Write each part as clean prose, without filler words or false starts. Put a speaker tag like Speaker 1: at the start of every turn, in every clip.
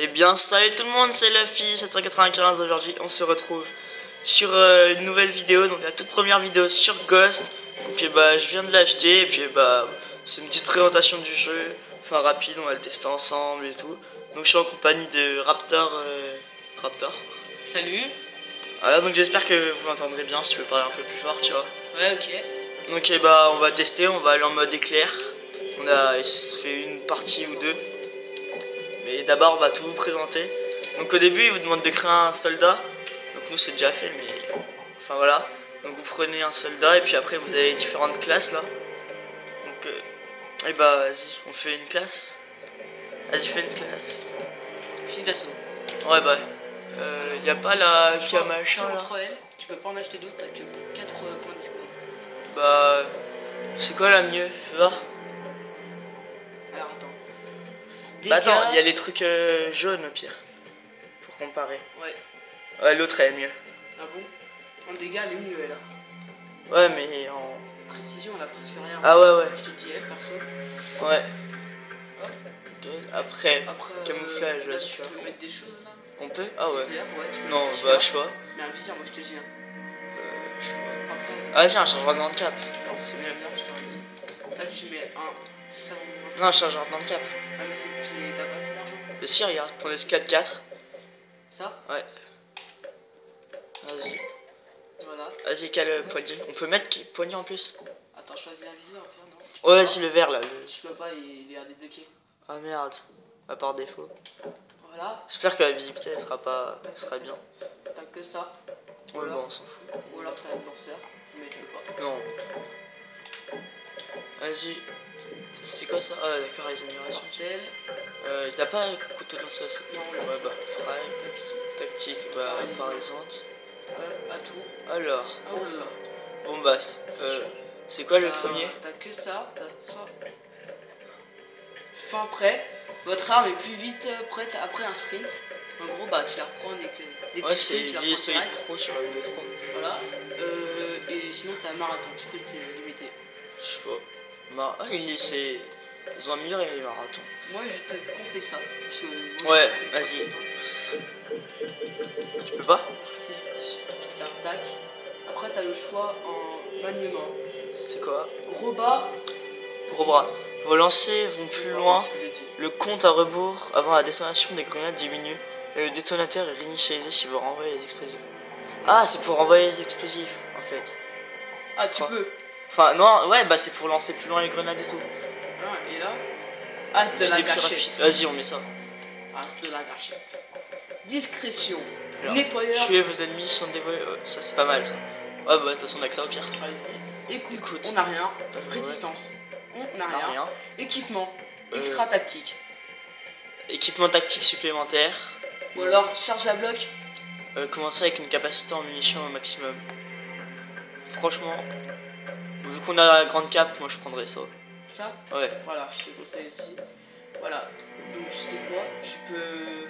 Speaker 1: Eh bien, salut tout le monde, c'est Luffy 795. Aujourd'hui, on se retrouve sur une nouvelle vidéo, donc la toute première vidéo sur Ghost. Donc, je viens de l'acheter, et puis, c'est une petite présentation du jeu, enfin rapide, on va le tester ensemble et tout. Donc, je suis en compagnie de Raptor.
Speaker 2: Salut.
Speaker 1: Voilà, donc j'espère que vous m'entendrez bien. Si tu veux parler un peu plus fort, tu vois.
Speaker 2: Ouais, ok.
Speaker 1: Donc, on va tester, on va aller en mode éclair. On a fait une partie ou deux. Mais d'abord, on va tout vous présenter. Donc, au début, il vous demande de créer un soldat. Donc, nous, c'est déjà fait, mais enfin voilà. Donc, vous prenez un soldat, et puis après, vous avez différentes classes là. Donc, vas-y, on fait une classe. Vas-y, fais une classe.
Speaker 2: Chine d'assaut.
Speaker 1: Ouais, y a pas la kia machin là.
Speaker 2: L, tu peux pas en acheter d'autres, t'as que 4 points d'escouade.
Speaker 1: C'est quoi la mieux, fais voir.
Speaker 2: Alors attends.
Speaker 1: Attends, il y a les trucs jaunes au pire. Pour comparer.
Speaker 2: Ouais.
Speaker 1: Ouais, l'autre elle est mieux.
Speaker 2: Ah bon? En dégâts, elle est mieux elle.
Speaker 1: Ouais, mais en
Speaker 2: précision, elle a presque rien.
Speaker 1: Ah ouais.
Speaker 2: Je te dis elle perso.
Speaker 1: Ouais.
Speaker 2: Hop.
Speaker 1: Après
Speaker 2: camouflage,
Speaker 1: là,
Speaker 2: tu peux mettre des choses là.
Speaker 1: On peut? Ah ouais.
Speaker 2: Visière, ouais, tu peux
Speaker 1: non,
Speaker 2: mettre
Speaker 1: je sais pas.
Speaker 2: Mais un visière, moi je te dis.
Speaker 1: Ah tiens, un changement de handicap. C'est mieux.
Speaker 2: Là tu mets un.
Speaker 1: Non, un changement de handicap.
Speaker 2: Ah mais c'est que t'as pas assez d'argent.
Speaker 1: Le si, regarde, ton S4-4.
Speaker 2: Ça?
Speaker 1: Ouais. Vas-y.
Speaker 2: Voilà.
Speaker 1: Vas-y, quel poignée? On peut mettre poignée en plus?
Speaker 2: Attends, choisis un viseur, non?
Speaker 1: Ouais, vas-y, le vert là.
Speaker 2: Tu peux pas, il est débloqué.
Speaker 1: Ah merde, à part défaut.
Speaker 2: Voilà.
Speaker 1: J'espère que la visibilité elle sera bien.
Speaker 2: T'as que ça.
Speaker 1: Ouais, bon, on s'en fout.
Speaker 2: Ou alors t'as un lanceur, mais tu veux pas.
Speaker 1: Non. Vas-y. C'est quoi ça? Ah d'accord, les améliorations. T'as pas un couteau de lanceur?
Speaker 2: Non,
Speaker 1: ouais, fry, tactique, paralysante.
Speaker 2: Atout.
Speaker 1: Alors.
Speaker 2: Oh là là.
Speaker 1: Bon c'est quoi le premier?
Speaker 2: T'as que ça, t'as soit. Fin prêt. Votre arme est plus vite prête après un sprint. En gros, tu la reprends dès que tu sprints, tu la reprends direct.
Speaker 1: Pro sur le 3.
Speaker 2: Voilà. Et sinon, t'as marathon, sprint limité.
Speaker 1: Je sais pas. Ils ont amélioré les marathons.
Speaker 2: Moi, je te conseille ça. Parce que
Speaker 1: moi, ouais, vas-y. Tu peux pas?
Speaker 2: Si. Faire tac. Après, t'as le choix en maniement.
Speaker 1: C'est quoi?
Speaker 2: Gros bas.
Speaker 1: Gros bras. Vos lancers vont plus loin. Le compte à rebours avant la détonation des grenades diminue. Et le détonateur est réinitialisé si vous renvoyez les explosifs. Ah, c'est pour renvoyer les explosifs, en fait.
Speaker 2: Ah, tu peux.
Speaker 1: Enfin, non, ouais, c'est pour lancer plus loin les grenades et tout.
Speaker 2: Ah, et là? Ah, c'est de la gâchette.
Speaker 1: Vas-y, on met ça.
Speaker 2: Ah, c'est de la gâchette. Discrétion.
Speaker 1: Alors,
Speaker 2: nettoyeur.
Speaker 1: tuez vos ennemis sans dévoiler. Ça, c'est pas mal, ça. Ouais, de toute façon, on a que ça au pire.
Speaker 2: Vas-y. Écoute, on n'a rien. Résistance. On n'a rien. Équipement. Extra tactique.
Speaker 1: Équipement tactique supplémentaire.
Speaker 2: Ou alors charge à bloc.
Speaker 1: Commencer avec une capacité en munitions au maximum. Franchement, vu qu'on a la grande cape, moi je prendrais ça.
Speaker 2: Ça?
Speaker 1: Ouais.
Speaker 2: Voilà, je te conseille aussi. Voilà. Donc tu sais quoi? Tu peux.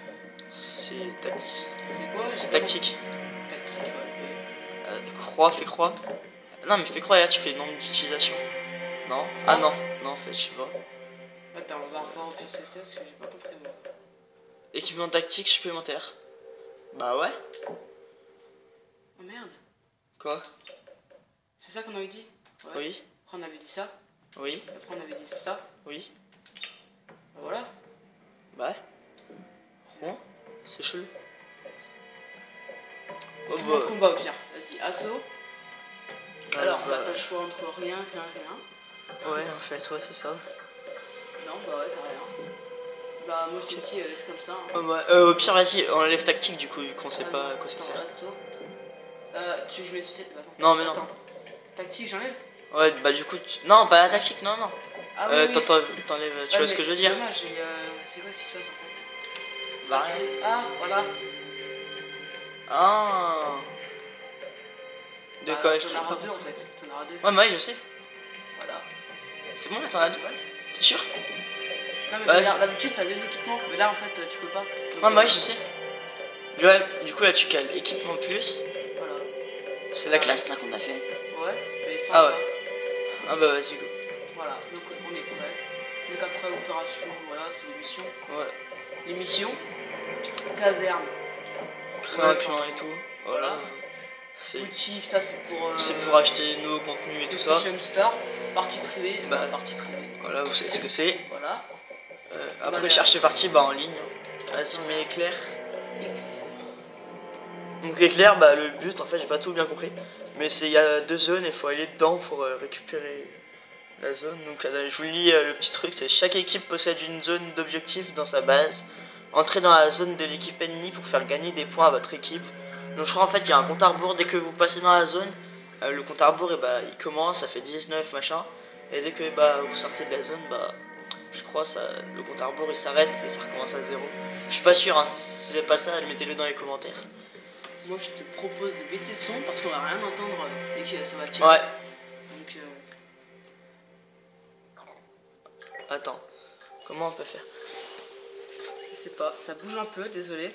Speaker 1: C'est tactique.
Speaker 2: C'est quoi?
Speaker 1: C'est tactique.
Speaker 2: Tactique, ouais.
Speaker 1: Croix, fais croix. Non, mais fais croix, là tu fais nombre d'utilisation. Non? Ah non, en fait, je sais pas.
Speaker 2: Attends, on va revoir au pire ce que c'est parce que j'ai pas compris moi.
Speaker 1: Équipement tactique supplémentaire. Bah ouais.
Speaker 2: Oh merde.
Speaker 1: Quoi?
Speaker 2: C'est ça qu'on avait dit? Ouais.
Speaker 1: Oui.
Speaker 2: Après on avait dit ça.
Speaker 1: Oui.
Speaker 2: Après on avait dit ça.
Speaker 1: Oui.
Speaker 2: Bah voilà.
Speaker 1: Bah ouais. C'est chelou.
Speaker 2: Équipement de combat au pire. Vas-y, assaut. Alors t'as le choix entre rien.
Speaker 1: Ouais, en fait, ouais, c'est ça.
Speaker 2: Non, bah ouais, t'as rien. Bah moi je te dis, laisse comme ça.
Speaker 1: Au pire, vas-y, on enlève tactique du coup, vu qu'on sait pas à quoi ça sert.
Speaker 2: Je mets tout ça.
Speaker 1: Non, mais non.
Speaker 2: Attends. Tactique, j'enlève?
Speaker 1: Ouais, du coup, non, pas la tactique, non.
Speaker 2: Ah oui.
Speaker 1: T'enlèves, tu vois ce que je veux dire?
Speaker 2: Dommage, c'est quoi qui se passe en fait?
Speaker 1: Bah rien.
Speaker 2: Ah, voilà.
Speaker 1: Ah. De quoi je
Speaker 2: t'en auras deux en fait. T'en auras deux.
Speaker 1: Ouais, mais oui, je sais.
Speaker 2: Voilà.
Speaker 1: C'est bon, là, t'en as deux? T'es sûr?
Speaker 2: Non, mais d'habitude, t'as deux équipements. Mais là, en fait, tu peux pas.
Speaker 1: Ouais, bah oui, je sais. Du coup, là, tu cales équipement plus.
Speaker 2: Voilà.
Speaker 1: C'est la classe là qu'on a fait?
Speaker 2: Ouais, mais sans
Speaker 1: ça.
Speaker 2: Ouais.
Speaker 1: Ah bah vas-y, go.
Speaker 2: Voilà, donc on est prêt. Donc après, opération, voilà, c'est les missions.
Speaker 1: Ouais.
Speaker 2: Les missions. Caserne.
Speaker 1: Créer un clan et tout. Voilà.
Speaker 2: Boutique, ça c'est pour.
Speaker 1: C'est pour acheter nos contenus et tout ça.
Speaker 2: Store, partie privée.
Speaker 1: Bah,
Speaker 2: partie privée.
Speaker 1: Voilà, vous savez ce que c'est.
Speaker 2: Voilà.
Speaker 1: Après, chercher partie en ligne. Vas-y, mets éclair. Donc éclair, bah le but, en fait, j'ai pas tout bien compris. Mais c'est il y a 2 zones et il faut aller dedans pour récupérer la zone. Donc je vous lis le petit truc, c'est chaque équipe possède une zone d'objectif dans sa base. Entrez dans la zone de l'équipe ennemie pour faire gagner des points à votre équipe. Donc je crois en fait il y a un compte à rebours dès que vous passez dans la zone. Le compte à rebours il commence, ça fait 19 machin. Et dès que vous sortez de la zone, je crois le compte à rebours il s'arrête et ça recommence à 0. Je suis pas sûr, hein, si c'est pas ça, mettez-le dans les commentaires.
Speaker 2: Moi je te propose de baisser le son parce qu'on va rien entendre et que ça va tirer.
Speaker 1: Ouais.
Speaker 2: Donc
Speaker 1: Attends, comment on peut faire?
Speaker 2: je sais pas, ça bouge un peu, désolé.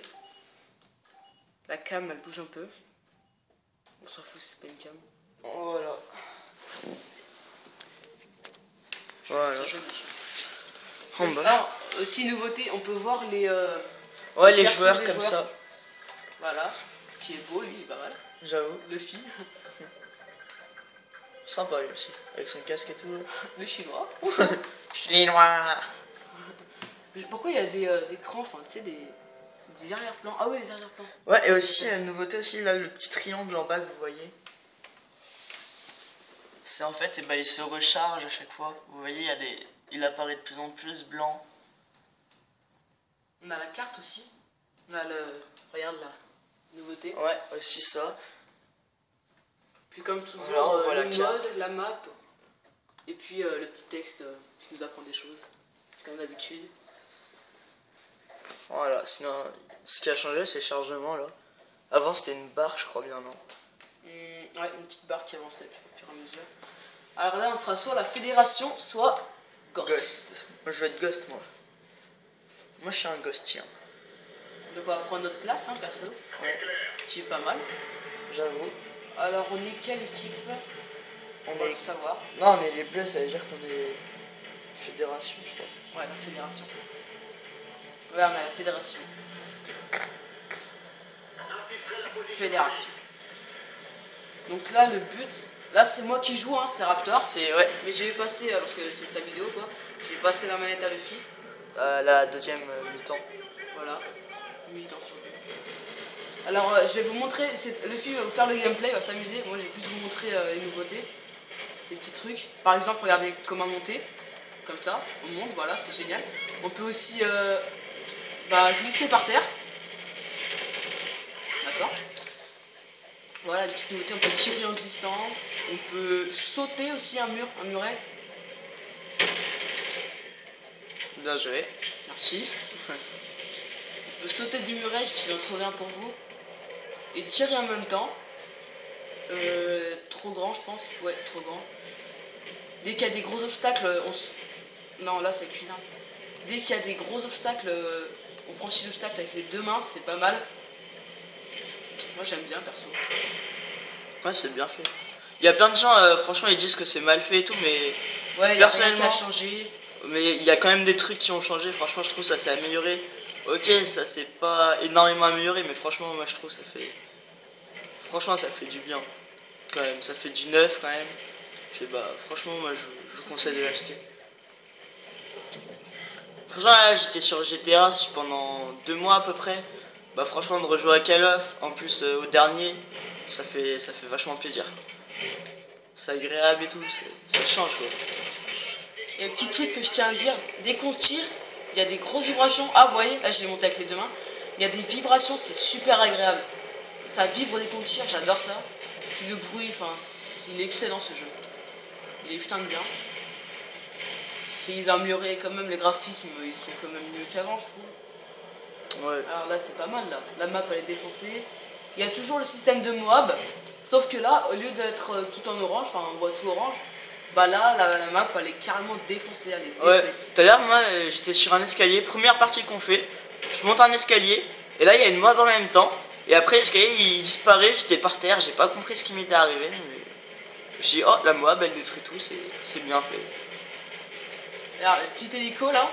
Speaker 2: La cam elle bouge un peu. On s'en fout, c'est pas une cam.
Speaker 1: Voilà. Voilà.
Speaker 2: Alors, aussi nouveauté, on peut voir les
Speaker 1: les joueurs comme ça.
Speaker 2: Voilà. Qui est beau, lui, il est pas mal.
Speaker 1: J'avoue.
Speaker 2: Luffy.
Speaker 1: Sympa lui aussi. Avec son casque et tout.
Speaker 2: Le chinois.
Speaker 1: Chinois.
Speaker 2: Pourquoi il y a des écrans, enfin tu sais, des arrière-plans. Ah oui, des arrière-plans.
Speaker 1: Ouais, et aussi, une nouveauté aussi, là, le petit triangle en bas que vous voyez. C'est en fait, il se recharge à chaque fois. Vous voyez, il apparaît de plus en plus blanc.
Speaker 2: On a la carte aussi. On a regarde la nouveauté.
Speaker 1: Ouais, aussi ça.
Speaker 2: Puis comme toujours,
Speaker 1: voilà,
Speaker 2: le mode, la map. Et puis le petit texte qui nous apprend des choses. Comme d'habitude. Voilà,
Speaker 1: sinon, ce qui a changé, c'est le chargement, là. Avant, c'était une barre, je crois bien, non?
Speaker 2: Ouais, une petite barre qui avançait au fur et à mesure. Alors là, on sera soit la fédération, soit Ghost.
Speaker 1: Moi, je vais être Ghost, moi. Moi, je suis un Ghost, tiens.
Speaker 2: Donc, on va prendre notre classe, hein, perso.
Speaker 1: Ouais.
Speaker 2: Qui est pas mal.
Speaker 1: J'avoue.
Speaker 2: Alors, on est quelle équipe? On va le savoir.
Speaker 1: Non, on est les bleus, ça veut dire qu'on est fédération, je crois.
Speaker 2: Ouais, la fédération. Ouais, on a la fédération. Fédération. Donc là, le but... Là, c'est moi qui joue, hein, c'est Raptor.
Speaker 1: Ouais.
Speaker 2: Mais j'ai passé, parce que c'est sa vidéo, quoi. J'ai passé la manette à Luffy.
Speaker 1: La deuxième mi-temps.
Speaker 2: Voilà. Mi-temps sur lui. Alors, je vais vous montrer... Luffy va vous faire le gameplay, il va s'amuser. Moi, je vais plus vous montrer les nouveautés. Des petits trucs. Par exemple, regardez comment monter. Comme ça, on monte, voilà, c'est génial. On peut aussi glisser par terre. D'accord. Voilà, des petites nouveautés, on peut tirer en glissant. On peut sauter aussi un muret.
Speaker 1: Bien joué.
Speaker 2: Merci. On peut sauter du muret, je vais essayer d'en trouver un pour vous. Et tirer en même temps. Trop grand, je pense. Ouais, trop grand. Dès qu'il y a des gros obstacles, non, là c'est qu'une arme. Dès qu'il y a des gros obstacles, on franchit l'obstacle avec les 2 mains, c'est pas mal. Moi j'aime bien perso.
Speaker 1: Ouais, c'est bien fait. Il y a plein de gens, franchement, ils disent que c'est mal fait et tout, mais
Speaker 2: ouais,
Speaker 1: personnellement,
Speaker 2: a changé.
Speaker 1: Mais il y a quand même des trucs qui ont changé. Franchement, je trouve ça s'est amélioré. Ok, ça s'est pas énormément amélioré, mais franchement, moi je trouve ça fait. Franchement, ça fait du bien. Quand même, ça fait du neuf quand même. Franchement, moi je vous conseille de l'acheter. Franchement, là, j'étais sur GTA pendant 2 mois à peu près. Franchement, de rejouer à Call of, en plus au dernier, ça fait vachement plaisir. C'est agréable et tout, ça change quoi.
Speaker 2: Et un petit truc que je tiens à dire, dès qu'on tire, il y a des grosses vibrations. Ah, vous voyez, là je l'ai monté avec les 2 mains. Il y a des vibrations, c'est super agréable. Ça vibre dès qu'on tire, j'adore ça. Puis le bruit, enfin, il est excellent ce jeu. Il est putain de bien. Puis ils ont amélioré quand même les graphismes, ils sont quand même mieux qu'avant, je trouve.
Speaker 1: Ouais.
Speaker 2: Alors là, c'est pas mal là. La map elle est défoncée. Il y a toujours le système de Moab, sauf que là, au lieu d'être tout en orange, enfin on voit tout orange, là la map elle est carrément défoncée, elle est détruite.
Speaker 1: Ouais, tout à l'heure moi j'étais sur un escalier, première partie qu'on fait, je monte un escalier, et là il y a une Moab en même temps, et après l'escalier il disparaît, j'étais par terre, j'ai pas compris ce qui m'était arrivé, mais je me suis dit oh la Moab elle détruit tout, c'est bien fait.
Speaker 2: Alors le petit hélico là.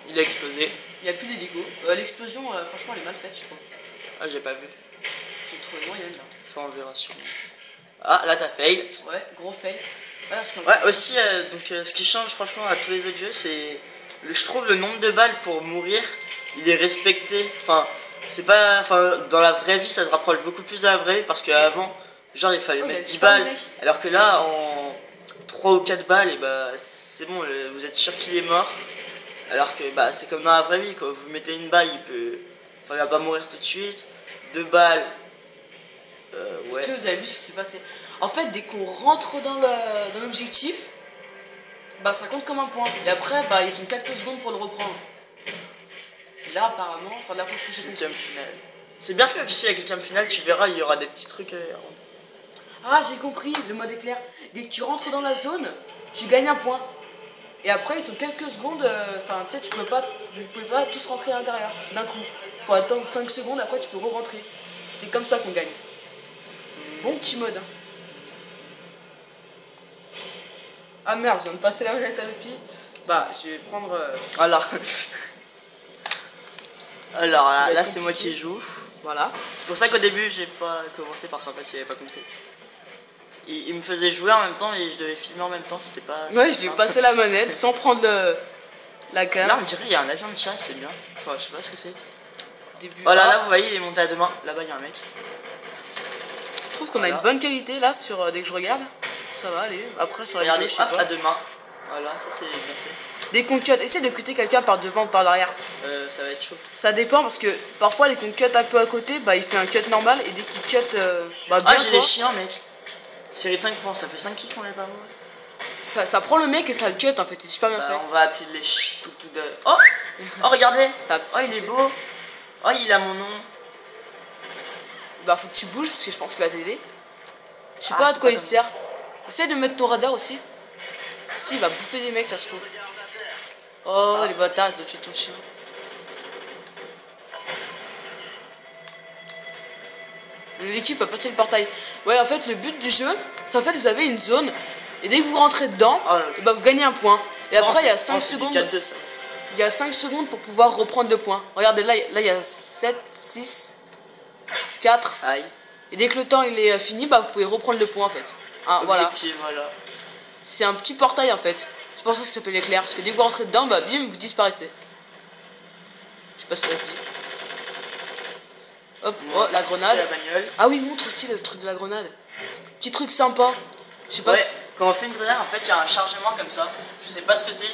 Speaker 1: Il a explosé.
Speaker 2: Il n'y a plus d'hélico. L'explosion, franchement, elle est mal faite, je crois.
Speaker 1: Ah, j'ai pas vu.
Speaker 2: J'ai trouvé moyenne là.
Speaker 1: Enfin, on verra sûrement. Ah, là t'as fail.
Speaker 2: Ouais, gros fail.
Speaker 1: Ouais, aussi, ce qui change franchement à tous les autres jeux, c'est. Je trouve le nombre de balles pour mourir, il est respecté. Enfin, c'est pas. Enfin, dans la vraie vie, ça se rapproche beaucoup plus de la vraie vie parce qu'avant, genre, il fallait mettre 10 balles. Alors que là, en 3 ou 4 balles, et bah, c'est bon, vous êtes sûr qu'il est mort. Alors que bah, c'est comme dans la vraie vie, quoi. Vous mettez une balle, il va pas mourir tout de suite. 2 balles. Ouais.
Speaker 2: Est-ce que vous avez vu ce qui s'est passé? En fait, dès qu'on rentre dans l'objectif, bah ça compte comme un point. Et après, bah ils ont quelques secondes pour le reprendre. Et là, apparemment, enfin d'après ce que j'ai compris.
Speaker 1: C'est bien fait aussi avec le cam final, tu verras, il y aura des petits trucs.
Speaker 2: Ah, j'ai compris, le mode éclair. Dès que tu rentres dans la zone, tu gagnes un point. Et après, ils ont quelques secondes. Enfin, tu sais, tu peux pas tous rentrer à l'intérieur d'un coup. Faut attendre 5 secondes, après tu peux re-rentrer. C'est comme ça qu'on gagne. Bon petit mode. Hein. Ah merde, je viens de passer la manette à la fille. Bah, je vais prendre.
Speaker 1: Alors là c'est moi qui joue.
Speaker 2: Voilà.
Speaker 1: C'est pour ça qu'au début, j'ai pas commencé parce qu'en fait, il avait pas compris. Il me faisait jouer en même temps et je devais filmer en même temps, c'était pas.
Speaker 2: Ouais, je lui ai passé la manette sans prendre la cam.
Speaker 1: Là, on dirait qu'il y a un avion de chasse, c'est bien. Enfin, je sais pas ce que c'est.
Speaker 2: Début.
Speaker 1: Voilà, là, vous voyez, il est monté à 2 mains. Là-bas, il y a un mec.
Speaker 2: Je trouve qu'on a une bonne qualité là sur dès que je regarde. Ça va aller. Après sur la
Speaker 1: regardez,
Speaker 2: vidéo, je sais
Speaker 1: hop,
Speaker 2: pas.
Speaker 1: à 2 mains. Voilà, ça c'est bien fait.
Speaker 2: Dès qu'on cut, essaie de cutter quelqu'un par devant ou par l'arrière.
Speaker 1: Ça va être chaud.
Speaker 2: Ça dépend parce que parfois dès qu'on cut un peu à côté, bah il fait un cut normal et dès qu'il cut bah bien.
Speaker 1: Ah, j'ai les chiens, mec. Série de 5 points, ça fait 5 kills qu'on est pas mort.
Speaker 2: Ça prend le mec et ça le cut en fait, c'est super bien fait.
Speaker 1: On va appeler les tout de. Oh, regardez. Oh, il est beau. Oh, il a mon nom.
Speaker 2: Bah faut que tu bouges parce que je pense qu'il va t'aider. Je sais pas de quoi il sert. Essaye de mettre ton radar aussi. Si, il va bouffer des mecs, ça se trouve. Oh, les bâtards, ils doivent tuer ton chien. L'équipe a passé le portail. Ouais, en fait, le but du jeu, c'est en fait, vous avez une zone. Et dès que vous rentrez dedans, bah, vous gagnez un point. Et après, il y a 5 secondes. Il y a 5 secondes pour pouvoir reprendre le point. Regardez, là il y a 7, 6, 4.
Speaker 1: Aïe.
Speaker 2: Et dès que le temps il est fini, bah, vous pouvez reprendre le point en fait. Ah, voilà. C'est un petit portail en fait. C'est pour ça que ça s'appelle éclair. Parce que dès que vous rentrez dedans, bah bim, vous disparaissez. Je sais pas si ça se dit. Hop, oh, la grenade. Ah oui, montre aussi le truc de la grenade. Petit truc sympa. Je sais pas si...
Speaker 1: Quand on fait une grenade, en fait, il y a un chargement comme ça. Je sais pas ce que c'est.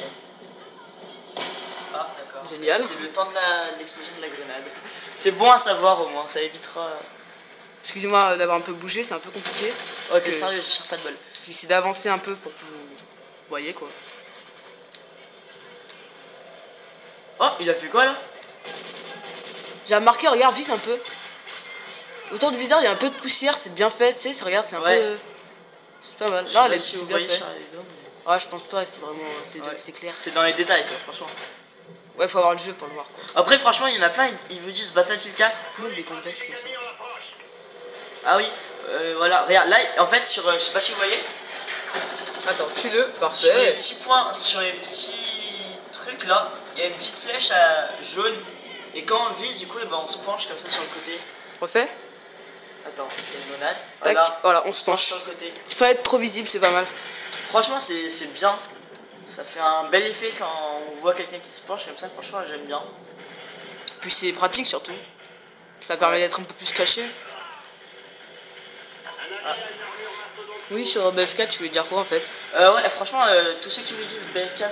Speaker 1: Ah, d'accord.
Speaker 2: Génial.
Speaker 1: C'est le temps de l'explosion de la grenade. C'est bon à savoir au moins, ça évitera.
Speaker 2: Excusez-moi d'avoir un peu bougé, c'est un peu compliqué.
Speaker 1: Oh, t'es sérieux, je cherche pas de bol.
Speaker 2: J'essaie d'avancer un peu pour que vous voyez quoi.
Speaker 1: Oh, il a fait quoi là?
Speaker 2: J'ai remarqué, regarde, vise un peu. Autour du viseur, il y a un peu de poussière, c'est bien fait, tu sais, regarde, c'est un peu... C'est pas mal. Là, c'est bien fait. Ah, je pense pas, c'est vraiment... C'est clair.
Speaker 1: C'est dans les détails, quoi, franchement.
Speaker 2: Ouais, faut avoir le jeu pour le voir, quoi.
Speaker 1: Après, franchement, il y en a plein, ils vous disent Battlefield 4.
Speaker 2: Montre les contests comme ça.
Speaker 1: Ah oui, voilà, regarde, là, en fait, sur... je sais pas si vous voyez.
Speaker 2: Attends, tue-le, parfait.
Speaker 1: Sur les petits points, sur les petits trucs, là, il y a une petite flèche jaune. Et quand on vise, du coup, on se penche comme ça sur le côté.
Speaker 2: Refait.
Speaker 1: Attends, il y a une monade.
Speaker 2: Voilà, on se penche.
Speaker 1: Sur le côté.
Speaker 2: Sans être trop visible, c'est pas mal.
Speaker 1: Franchement, c'est bien. Ça fait un bel effet quand on voit quelqu'un qui se penche comme ça. Franchement, j'aime bien.
Speaker 2: Puis c'est pratique surtout. Ça permet d'être un peu plus caché. Ah. Oui, sur BF4, tu voulais dire quoi en fait?
Speaker 1: Ouais, franchement, tous ceux qui me disent BF4.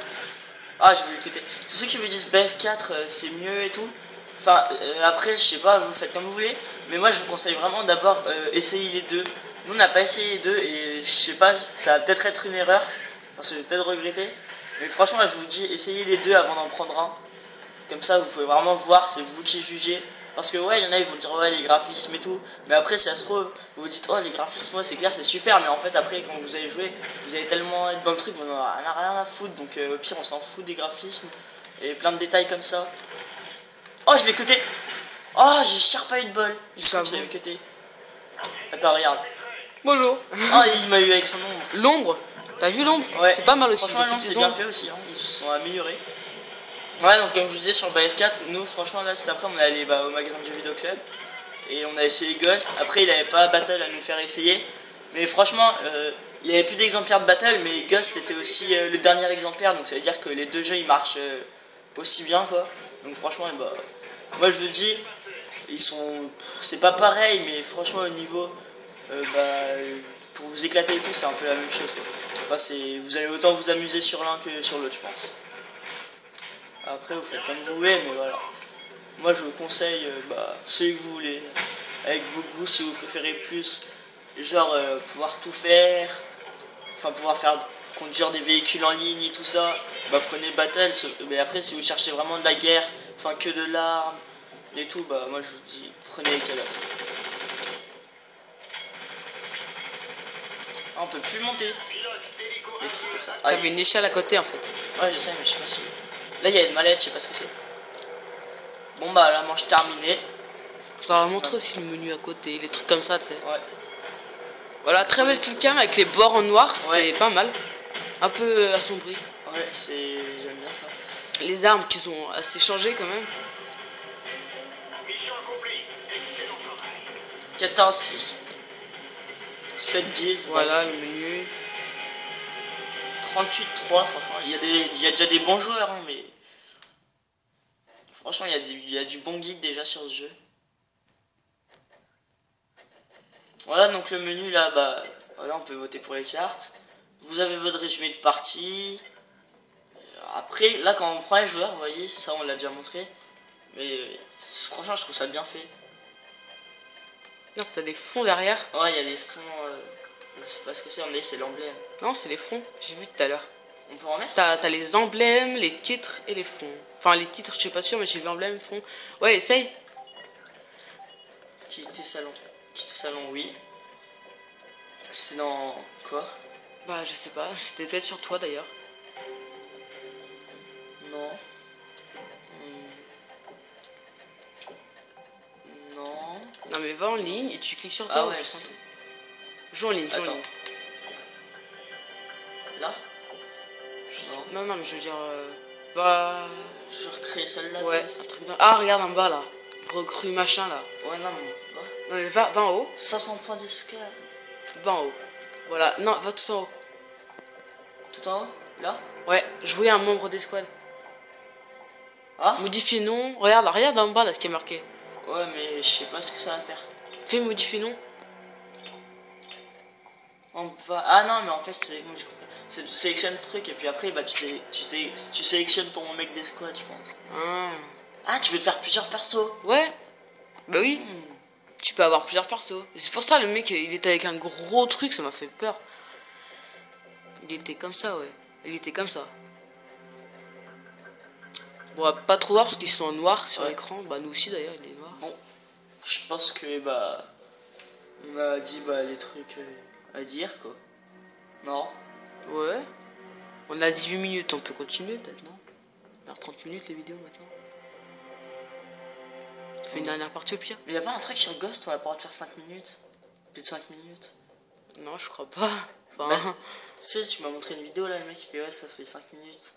Speaker 1: Ah, je voulais le côté. Tous ceux qui me disent BF4, c'est mieux et tout. Enfin, après, je sais pas, vous faites comme vous voulez. Mais moi, je vous conseille vraiment d'abord essayer les deux. Nous, on n'a pas essayé les deux et je sais pas, ça va peut-être être une erreur. Parce que je vais peut-être regretter. Mais franchement, là, je vous dis, essayez les deux avant d'en prendre un. Comme ça, vous pouvez vraiment voir, c'est vous qui jugez. Parce que ouais, il y en a, ils vont dire ouais, les graphismes et tout. Mais après, si ça se trouve, vous vous dites oh, les graphismes, ouais, c'est clair, c'est super. Mais en fait, après, quand vous allez jouer, vous allez tellement être dans le truc, on n'a rien à foutre. Donc au pire, on s'en fout des graphismes. Et plein de détails comme ça. Oh, je l'ai cuté. Oh, j'ai cher pas eu de bol. Je l'ai cuté. Attends, regarde.
Speaker 2: Bonjour.
Speaker 1: Oh, il m'a eu avec son ombre.
Speaker 2: L'ombre. T'as vu l'ombre?
Speaker 1: Ouais.
Speaker 2: C'est pas mal aussi.
Speaker 1: Franchement, c'est bien fait aussi. Hein. Ils se sont améliorés. Ouais, donc comme je vous disais sur BF4, nous franchement là cet après on est allé au magasin de jeux vidéo club et on a essayé Ghost. Après il avait pas Battle à nous faire essayer, mais franchement il y avait plus d'exemplaires de Battle, mais Ghost était aussi le dernier exemplaire, donc ça veut dire que les deux jeux ils marchent aussi bien quoi. Donc franchement moi je vous dis, ils sont, c'est pas pareil, mais franchement au niveau pour vous éclater et tout c'est un peu la même chose quoi. Enfin vous allez autant vous amuser sur l'un que sur l'autre je pense. Après vous faites comme vous voulez, mais voilà. Moi je vous conseille celui que vous voulez, avec vos goûts, si vous préférez plus genre pouvoir tout faire, enfin pouvoir conduire des véhicules en ligne et tout ça, prenez Battle. Mais après si vous cherchez vraiment de la guerre, enfin que de l'arme et tout, moi je vous dis prenez les Call of. Ah, on peut plus monter. Des trucs comme ça.
Speaker 2: T'avais une échelle à côté en fait.
Speaker 1: Ouais je sais, mais je sais pas si... Là il y a une mallette, je sais pas ce que c'est. Bon la manche terminée.
Speaker 2: Ça va montrer aussi le menu à côté, les trucs comme ça, tu sais.
Speaker 1: Ouais.
Speaker 2: Voilà, très belle killcam avec les bords en noir, c'est pas mal. Un peu assombri.
Speaker 1: Ouais, j'aime bien ça.
Speaker 2: Les armes qui sont assez changées quand même.
Speaker 1: 14-6. 7-10.
Speaker 2: Voilà le menu.
Speaker 1: 38-3, franchement. Il y a déjà des bons joueurs, hein, mais. Franchement, il y a du bon geek déjà sur ce jeu. Voilà, donc le menu là, voilà, on peut voter pour les cartes. Vous avez votre résumé de partie. Après, là, quand on prend les joueurs, vous voyez, ça on l'a déjà montré. Mais franchement, je trouve ça bien fait.
Speaker 2: Non, t'as des fonds derrière.
Speaker 1: Ouais, il y a les fonds. Je sais pas ce que c'est, c'est l'emblème.
Speaker 2: Non, c'est les fonds, j'ai vu tout à l'heure.
Speaker 1: On peut en mettre.
Speaker 2: T'as les emblèmes, les titres et les fonds. Enfin, les titres, je suis pas sûr, mais j'ai vu emblème, fonds. Ouais, essaye.
Speaker 1: Quitter salon. Quitter salon, oui. C'est dans quoi?
Speaker 2: Bah, je sais pas, c'était peut-être sur toi d'ailleurs.
Speaker 1: Non. Non.
Speaker 2: Non, mais va en ligne et tu cliques sur toi.
Speaker 1: Ah ouais,
Speaker 2: joue en ligne, joue en
Speaker 1: Attends.
Speaker 2: ligne.
Speaker 1: Là?
Speaker 2: Non, non, mais je veux dire. Va.
Speaker 1: Je recrée celle-là.
Speaker 2: Ouais, un truc dans... Ah, regarde en bas là. Recrue machin là.
Speaker 1: Ouais, non, mais.
Speaker 2: Non, mais va en haut.
Speaker 1: 500 points d'escale.
Speaker 2: Va en haut. Voilà, non, va tout en haut.
Speaker 1: Tout en haut? Là?
Speaker 2: Ouais, jouer un membre d'escouade.
Speaker 1: Ah?
Speaker 2: Modifier nom. Regarde en bas là ce qui est marqué.
Speaker 1: Ouais, mais je sais pas ce que ça va faire.
Speaker 2: Fais modifier nom.
Speaker 1: On peut pas... Ah non, mais en fait, c'est bon, j'ai compris. Tu sélectionnes le truc et puis après, tu sélectionnes ton mec d'escouade, je pense. Ah, tu peux te faire plusieurs persos.
Speaker 2: Ouais. Bah oui. Tu peux avoir plusieurs persos. C'est pour ça le mec, il était avec un gros truc, ça m'a fait peur. Il était comme ça, ouais. Il était comme ça. Bon, on va pas trop voir parce qu'ils sont en noir sur l'écran. Bah nous aussi d'ailleurs, il est noir.
Speaker 1: Bon, je pense que on a dit les trucs à dire quoi. Non?
Speaker 2: Ouais. On a 18 minutes, on peut continuer peut-être, non? On a 30 minutes les vidéos maintenant. On fait une dernière partie au pire.
Speaker 1: Mais y a pas un truc sur Ghost où on a pas le droit de faire 5 minutes? Plus de 5 minutes?
Speaker 2: Non, je crois pas. Enfin...
Speaker 1: Tu sais, tu m'as montré une vidéo là, le mec il fait ouais, ça fait 5 minutes.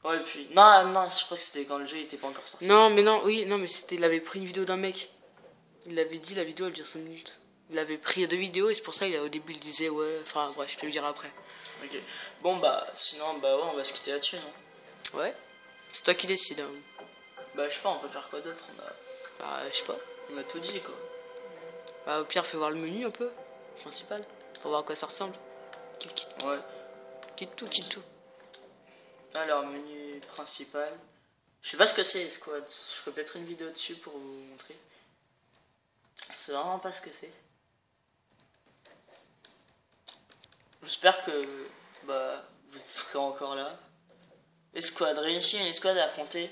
Speaker 1: Ouais, et puis. Non, je crois que c'était quand le jeu était pas encore sorti.
Speaker 2: Non, mais non, oui, non, mais c'était. Il avait pris une vidéo d'un mec. Il avait dit la vidéo elle dure 5 minutes. Il avait pris 2 vidéos et c'est pour ça au début il disait ouais. Enfin, bref, je te le dirai après.
Speaker 1: Ok. Bon, sinon, ouais, on va se quitter là-dessus, non?
Speaker 2: Ouais. C'est toi qui décides. Hein.
Speaker 1: Je sais pas, on peut faire quoi d'autre?
Speaker 2: Bah, je sais pas.
Speaker 1: On a tout dit quoi.
Speaker 2: Bah, au pire, fais voir le menu un peu. Principal. Pour voir à quoi ça ressemble. Quitte.
Speaker 1: Ouais.
Speaker 2: Quitte tout.
Speaker 1: Alors, menu principal. Je sais pas ce que c'est, Squad. Je ferai peut-être une vidéo dessus pour vous montrer. Je sais vraiment pas ce que c'est. J'espère que vous serez encore là. Escouade, réussir une escouade à affronter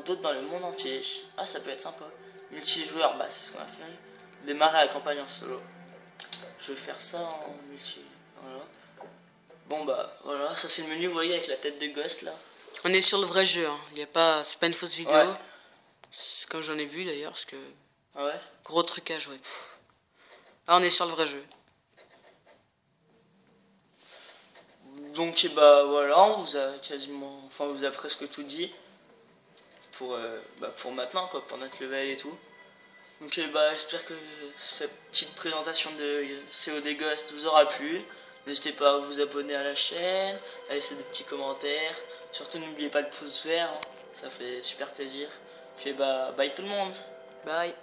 Speaker 1: d'autres dans le monde entier. Ah, ça peut être sympa. Multijoueur, c'est ce qu'on a fait. Démarrer la campagne en solo. Je vais faire ça en multi. Voilà. Bon voilà, ça c'est le menu, vous voyez, avec la tête de Ghost là.
Speaker 2: On est sur le vrai jeu, hein. Y a pas, c'est pas une fausse vidéo.
Speaker 1: Ouais.
Speaker 2: Comme j'en ai vu d'ailleurs, parce que.
Speaker 1: Ah ouais.
Speaker 2: Gros trucage, ouais. Là, on est sur le vrai jeu.
Speaker 1: Donc bah voilà, on vous a quasiment, enfin on vous a presque tout dit pour maintenant quoi, pour notre level et tout. Donc bah j'espère que cette petite présentation de COD Ghost vous aura plu. N'hésitez pas à vous abonner à la chaîne, à laisser des petits commentaires. Surtout n'oubliez pas le pouce vert, hein, ça fait super plaisir. Puis bah bye tout le monde.
Speaker 2: Bye.